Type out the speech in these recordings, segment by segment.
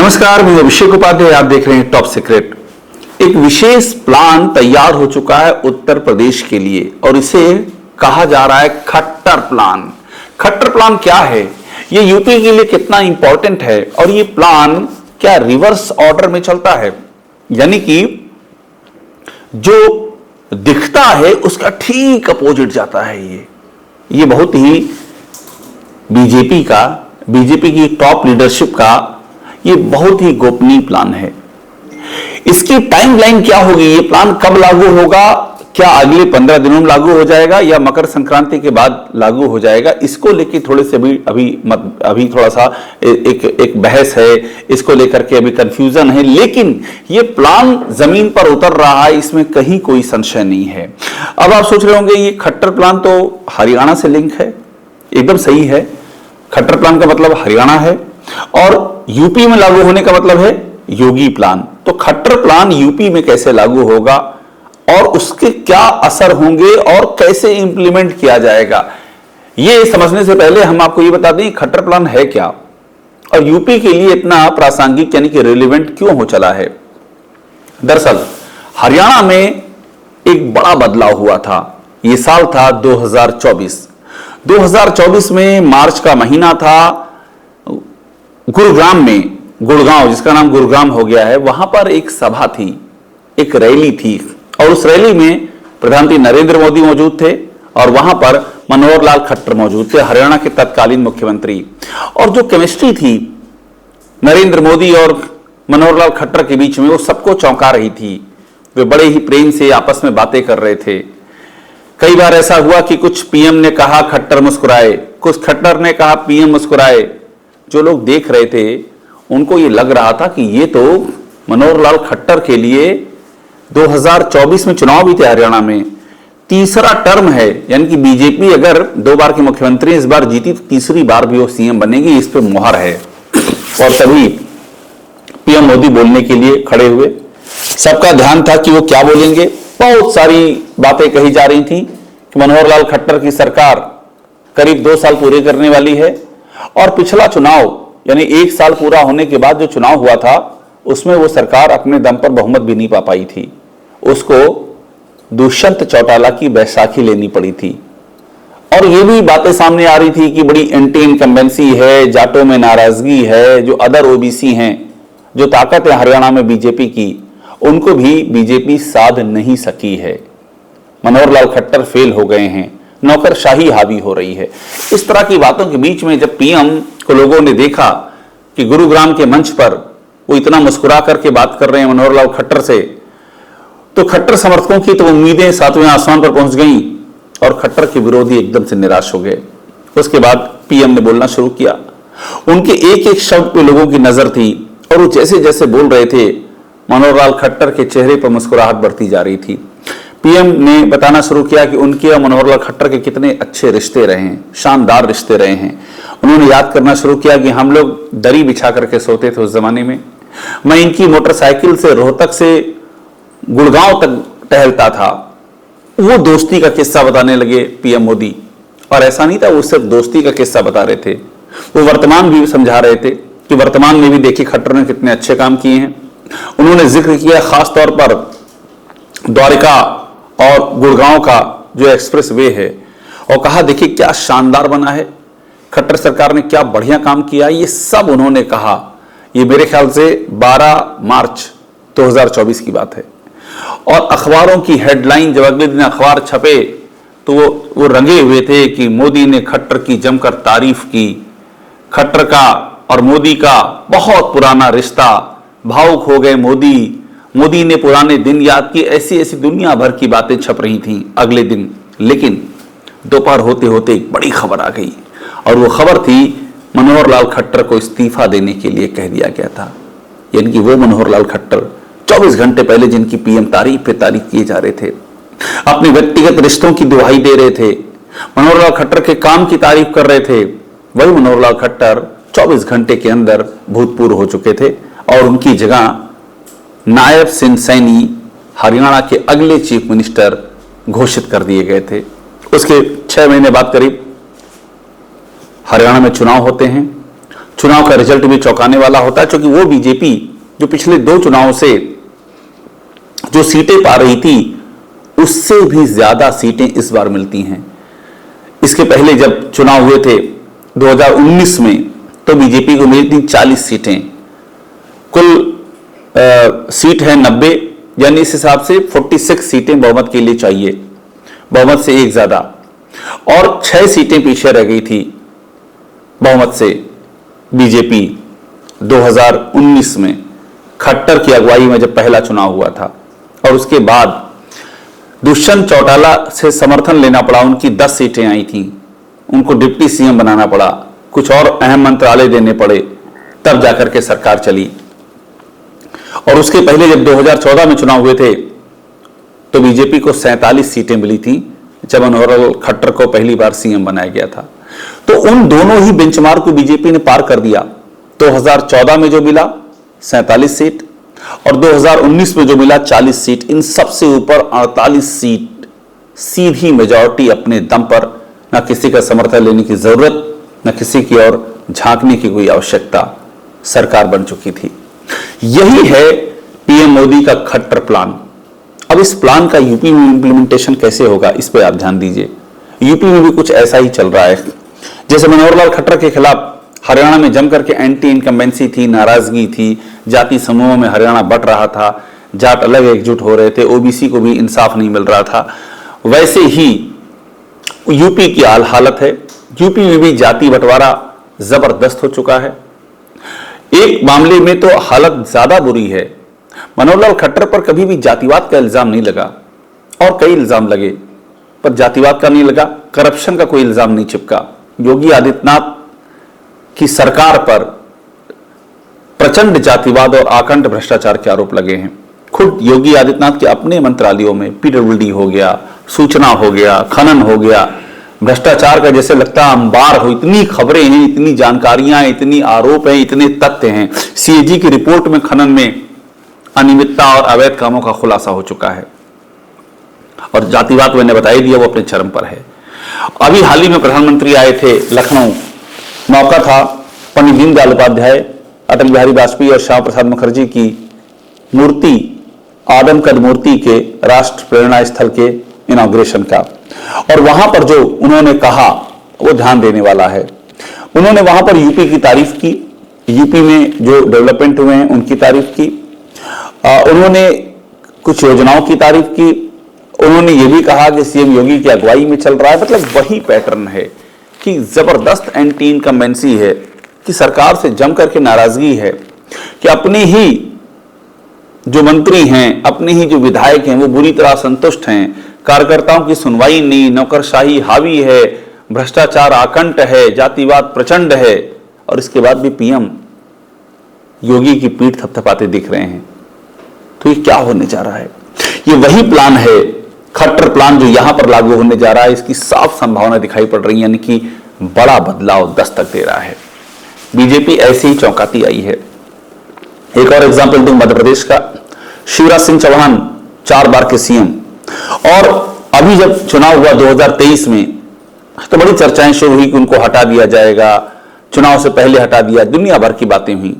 नमस्कार, मैं अभिषेक उपाध्याय। आप देख रहे हैं टॉप सीक्रेट। एक विशेष प्लान तैयार हो चुका है उत्तर प्रदेश के लिए और इसे कहा जा रहा है खट्टर प्लान। खट्टर प्लान क्या है, ये यूपी के लिए कितना इंपॉर्टेंट है और ये प्लान क्या रिवर्स ऑर्डर में चलता है, यानी कि जो दिखता है उसका ठीक अपोजिट जाता है। ये बहुत ही बीजेपी की टॉप लीडरशिप का ये बहुत ही गोपनीय प्लान है। इसकी टाइमलाइन क्या होगी, ये प्लान कब लागू होगा, क्या अगले 15 दिनों में लागू हो जाएगा या मकर संक्रांति के बाद लागू हो जाएगा, इसको लेकर थोड़े से अभी थोड़ा सा एक बहस है, इसको लेकर के अभी कंफ्यूजन है। लेकिन ये प्लान जमीन पर उतर रहा है, इसमें कहीं कोई संशय नहीं है। अब आप सोच रहे होंगे ये खट्टर प्लान तो हरियाणा से लिंक है। एकदम सही है, खट्टर प्लान का मतलब हरियाणा है और यूपी में लागू होने का मतलब है योगी प्लान। तो खट्टर प्लान यूपी में कैसे लागू होगा और उसके क्या असर होंगे और कैसे इंप्लीमेंट किया जाएगा, ये समझने से पहले हम आपको ये बता दें खट्टर प्लान है क्या और यूपी के लिए इतना प्रासंगिक यानी कि रिलेवेंट क्यों हो चला है। दरअसल हरियाणा में एक बड़ा बदलाव हुआ था। यह साल था 2024 में मार्च का महीना था। गुरुग्राम में, गुड़गांव जिसका नाम गुरुग्राम हो गया है, वहां पर एक सभा थी, एक रैली थी और उस रैली में प्रधानमंत्री नरेंद्र मोदी मौजूद थे और वहां पर मनोहर लाल खट्टर मौजूद थे, हरियाणा के तत्कालीन मुख्यमंत्री। और जो केमिस्ट्री थी नरेंद्र मोदी और मनोहर लाल खट्टर के बीच में, वो सबको चौंका रही थी। वे बड़े ही प्रेम से आपस में बातें कर रहे थे। कई बार ऐसा हुआ कि कुछ पीएम ने कहा खट्टर मुस्कुराए, कुछ खट्टर ने कहा पीएम मुस्कुराए। जो लोग देख रहे थे उनको ये लग रहा था कि ये तो मनोहर लाल खट्टर के लिए 2024 में चुनाव भी थे हरियाणा में, तीसरा टर्म है, यानी कि बीजेपी अगर 2 बार के मुख्यमंत्री इस बार जीती तो तीसरी बार भी वो सीएम बनेगी, इस पे मुहर है। और तभी पीएम मोदी बोलने के लिए खड़े हुए। सबका ध्यान था कि वो क्या बोलेंगे। बहुत सारी बातें कही जा रही थी कि मनोहर लाल खट्टर की सरकार करीब 2 साल पूरे करने वाली है और पिछला चुनाव यानी 1 साल पूरा होने के बाद जो चुनाव हुआ था उसमें वो सरकार अपने दम पर बहुमत भी नहीं पा पाई थी। उसको दुष्यंत चौटाला की बैसाखी लेनी पड़ी थी। और ये भी बातें सामने आ रही थी कि बड़ी एंटी इनकम्बेंसी है, जाटों में नाराजगी है, जो अदर ओबीसी हैं, जो ताकत है हरियाणा में बीजेपी की, उनको भी बीजेपी साध नहीं सकी है। मनोहर लाल खट्टर फेल हो गए हैं, नौकरशाही हावी हो रही है। इस तरह की बातों के बीच में जब पीएम को लोगों ने देखा कि गुरुग्राम के मंच पर वो इतना मुस्कुरा करके बात कर रहे हैं मनोहर लाल खट्टर से, तो खट्टर समर्थकों की तो उम्मीदें 7वें आसमान पर पहुंच गईं और खट्टर के विरोधी एकदम से निराश हो गए। उसके बाद पीएम ने बोलना शुरू किया। उनके एक एक शब्द पे लोगों की नजर थी और वो जैसे जैसे बोल रहे थे मनोहर लाल खट्टर के चेहरे पर मुस्कुराहट बढ़ती जा रही थी। पीएम ने बताना शुरू किया कि उनके और मनोहर लाल खट्टर के कितने अच्छे रिश्ते रहे हैं, शानदार रिश्ते रहे हैं। उन्होंने याद करना शुरू किया कि हम लोग दरी बिछा करके सोते थे उस जमाने में। मैं इनकी मोटरसाइकिल से रोहतक से गुड़गांव तक टहलता था। वो दोस्ती का किस्सा बताने लगे पीएम मोदी। और ऐसा नहीं था वो सिर्फ दोस्ती का किस्सा बता रहे थे, वो वर्तमान भी समझा रहे थे कि वर्तमान में भी देखिए खट्टर ने कितने अच्छे काम किए हैं। उन्होंने जिक्र किया खास तौर पर द्वारका और गुड़गांव का जो एक्सप्रेस वे है और कहा देखिए क्या शानदार बना है, खट्टर सरकार ने क्या बढ़िया काम किया। ये सब उन्होंने कहा। ये मेरे ख्याल से 12 मार्च 2024 की बात है। और अखबारों की हेडलाइन जब अगले दिन अखबार छपे तो वो रंगे हुए थे कि मोदी ने खट्टर की जमकर तारीफ की। खट्टर का और मोदी का बहुत पुराना रिश्ता, भावुक हो गए मोदी ने पुराने दिन याद किए, ऐसी ऐसी दुनिया भर की बातें छप रही थीं अगले दिन। लेकिन दोपहर होते होते एक बड़ी खबर आ गई और वो खबर थी मनोहर लाल खट्टर को इस्तीफा देने के लिए कह दिया गया था। यानी कि वो मनोहर लाल खट्टर 24 घंटे पहले जिनकी पीएम तारीफ पे तारीफ किए जा रहे थे, अपने व्यक्तिगत रिश्तों की दुहाई दे रहे थे, मनोहर लाल खट्टर के काम की तारीफ कर रहे थे, वही मनोहर लाल खट्टर 24 घंटे के अंदर भूतपूर्व हो चुके थे और उनकी जगह नायब सिंह सैनी हरियाणा के अगले चीफ मिनिस्टर घोषित कर दिए गए थे। उसके 6 महीने बाद करीब हरियाणा में चुनाव होते हैं। चुनाव का रिजल्ट भी चौंकाने वाला होता है, क्योंकि वो बीजेपी जो पिछले 2 चुनावों से जो सीटें पा रही थी उससे भी ज्यादा सीटें इस बार मिलती हैं। इसके पहले जब चुनाव हुए थे 2019 में तो बीजेपी को मिली थी 40 सीटें, कुल सीट है 90, यानी इस हिसाब से 46 सीटें बहुमत के लिए चाहिए, बहुमत से एक ज्यादा, और 6 सीटें पीछे रह गई थी बहुमत से बीजेपी 2019 में खट्टर की अगुवाई में जब पहला चुनाव हुआ था। और उसके बाद दुष्यंत चौटाला से समर्थन लेना पड़ा, उनकी 10 सीटें आई थी, उनको डिप्टी सीएम बनाना पड़ा, कुछ और अहम मंत्रालय देने पड़े, तब जाकर के सरकार चली। और उसके पहले जब 2014 में चुनाव हुए थे तो बीजेपी को 47 सीटें मिली थी, जब मनोहर खट्टर को पहली बार सीएम बनाया गया था। तो उन दोनों ही बेंचमार्क को बीजेपी ने पार कर दिया। 2014 में जो मिला 47 सीट और 2019 में जो मिला 40 सीट, इन सबसे ऊपर 48 सीट सीधी मेजॉरिटी अपने दम पर, न किसी का समर्थन लेने की जरूरत, न किसी की ओर झांकने की कोई आवश्यकता, सरकार बन चुकी थी। यही है पीएम मोदी का खट्टर प्लान। अब इस प्लान का यूपी में इंप्लीमेंटेशन कैसे होगा, इस पर आप ध्यान दीजिए। यूपी में भी कुछ ऐसा ही चल रहा है। जैसे मनोहर लाल खट्टर के खिलाफ हरियाणा में जमकर के एंटी इनकम्बेंसी थी, नाराजगी थी, जाति समूहों में हरियाणा बट रहा था, जाट अलग एकजुट हो रहे थे, ओबीसी को भी इंसाफ नहीं मिल रहा था। वैसे ही यूपी की हालत है। यूपी में भी जाति बंटवारा जबरदस्त हो चुका है। एक मामले में तो हालत ज्यादा बुरी है। मनोहर लाल खट्टर पर कभी भी जातिवाद का इल्जाम नहीं लगा, और कई इल्जाम लगे पर जातिवाद का नहीं लगा, करप्शन का कोई इल्जाम नहीं चिपका। योगी आदित्यनाथ की सरकार पर प्रचंड जातिवाद और आकंठ भ्रष्टाचार के आरोप लगे हैं। खुद योगी आदित्यनाथ के अपने मंत्रालयों में पीडब्ल्यूडी हो गया, सूचना हो गया, खनन हो गया, भ्रष्टाचार का जैसे लगता है अंबार हो। इतनी खबरें हैं, इतनी जानकारियां, इतनी आरोप हैं, इतने तथ्य हैं। सीएजी की रिपोर्ट में खनन में अनियमितता और अवैध कामों का खुलासा हो चुका है। और जातिवाद मैंने बता ही दिया, वो अपने चरम पर है। अभी हाल ही में प्रधानमंत्री आए थे लखनऊ, मौका था पंडित दीनदयाल उपाध्याय, अटल बिहारी वाजपेयी और श्यामा प्रसाद मुखर्जी की मूर्ति, आदमकद मूर्ति के राष्ट्र प्रेरणा स्थल के इनॉग्रेशन का। और वहां पर जो उन्होंने कहा वो ध्यान देने वाला है। उन्होंने वहां पर यूपी की तारीफ की, यूपी में जो डेवलपमेंट हुए हैं उनकी तारीफ की, उन्होंने कुछ योजनाओं की तारीफ की, उन्होंने ये भी कहा कि सीएम योगी की अगुवाई में चल रहा है। मतलब वही पैटर्न है कि जबरदस्त एंटी इनकम्बेंसी है, कि सरकार से जम करके नाराजगी है, कि अपने ही जो मंत्री हैं, अपने ही जो विधायक हैं वो बुरी तरह संतुष्ट हैं, कार्यकर्ताओं की सुनवाई नहीं, नौकरशाही हावी है, भ्रष्टाचार आकंठ है, जातिवाद प्रचंड है। और इसके बाद भी पीएम योगी की पीठ थपथपाते दिख रहे हैं। तो ये क्या होने जा रहा है? ये वही प्लान है, खट्टर प्लान, जो यहां पर लागू होने जा रहा है। इसकी साफ संभावना दिखाई पड़ रही है, यानी कि बड़ा बदलाव दस्तक दे रहा है। बीजेपी ऐसे ही चौंकाती आई है। एक और एग्जांपल दूं मध्य प्रदेश का, शिवराज सिंह चौहान 4 बार के सीएम, और अभी जब चुनाव हुआ 2023 में तो बड़ी चर्चाएं शुरू हुई कि उनको हटा दिया जाएगा, चुनाव से पहले हटा दिया, दुनिया भर की बातें हुई।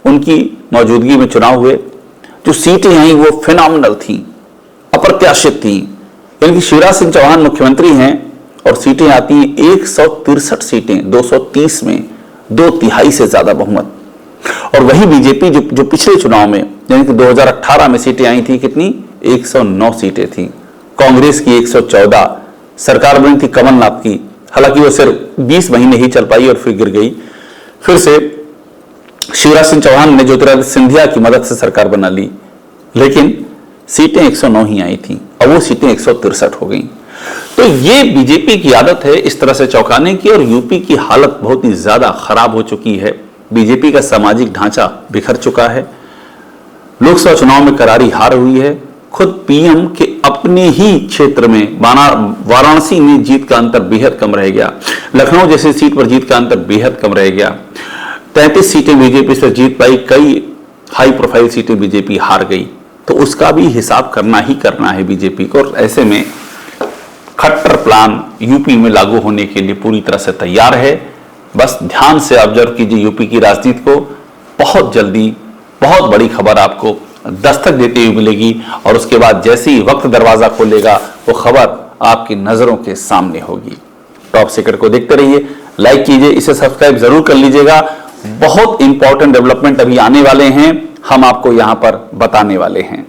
उनकी मौजूदगी में चुनाव हुए, जो सीटें आई वो फिनोमिनल थी, अप्रत्याशित थी। यानी कि शिवराज सिंह चौहान मुख्यमंत्री हैं और सीटें आती हैं 163 सीटें, 230 में 2/3 से ज्यादा बहुमत। और वही बीजेपी जो पिछले चुनाव में यानी कि 2018 में सीटें आई थी, कितनी? 109 सीटें थी। कांग्रेस की 114, सरकार बनी थी कमलनाथ की, हालांकि वो सिर्फ 20 महीने ही चल पाई और फिर गिर गई। फिर से शिवराज सिंह चौहान ने ज्योतिरादित्य सिंधिया की मदद से सरकार बना ली, लेकिन सीटें 109 ही आई थी और वो सीटें 163 हो गई। तो ये बीजेपी की आदत है इस तरह से चौंकाने की। और यूपी की हालत बहुत ही ज्यादा खराब हो चुकी है। बीजेपी का सामाजिक ढांचा बिखर चुका है। लोकसभा चुनाव में करारी हार हुई है। खुद पीएम के अपने ही क्षेत्र में वाराणसी में जीत का अंतर बेहद कम रह गया। लखनऊ जैसी सीट पर जीत का अंतर बेहद कम रह गया। 33 सीटें बीजेपी से जीत पाई, कई हाई प्रोफाइल सीटें बीजेपी हार गई। तो उसका भी हिसाब करना ही करना है बीजेपी को। और ऐसे में खट्टर प्लान यूपी में लागू होने के लिए पूरी तरह से तैयार है। बस ध्यान से ऑब्जर्व कीजिए यूपी की राजनीति को। बहुत जल्दी बहुत बड़ी खबर आपको दस्तक देती हुई मिलेगी और उसके बाद जैसे ही वक्त दरवाजा खोलेगा वो खबर आपकी नजरों के सामने होगी। टॉप सीक्रेट को देखते रहिए, लाइक कीजिए, इसे सब्सक्राइब जरूर कर लीजिएगा। बहुत इंपॉर्टेंट डेवलपमेंट अभी आने वाले हैं, हम आपको यहां पर बताने वाले हैं।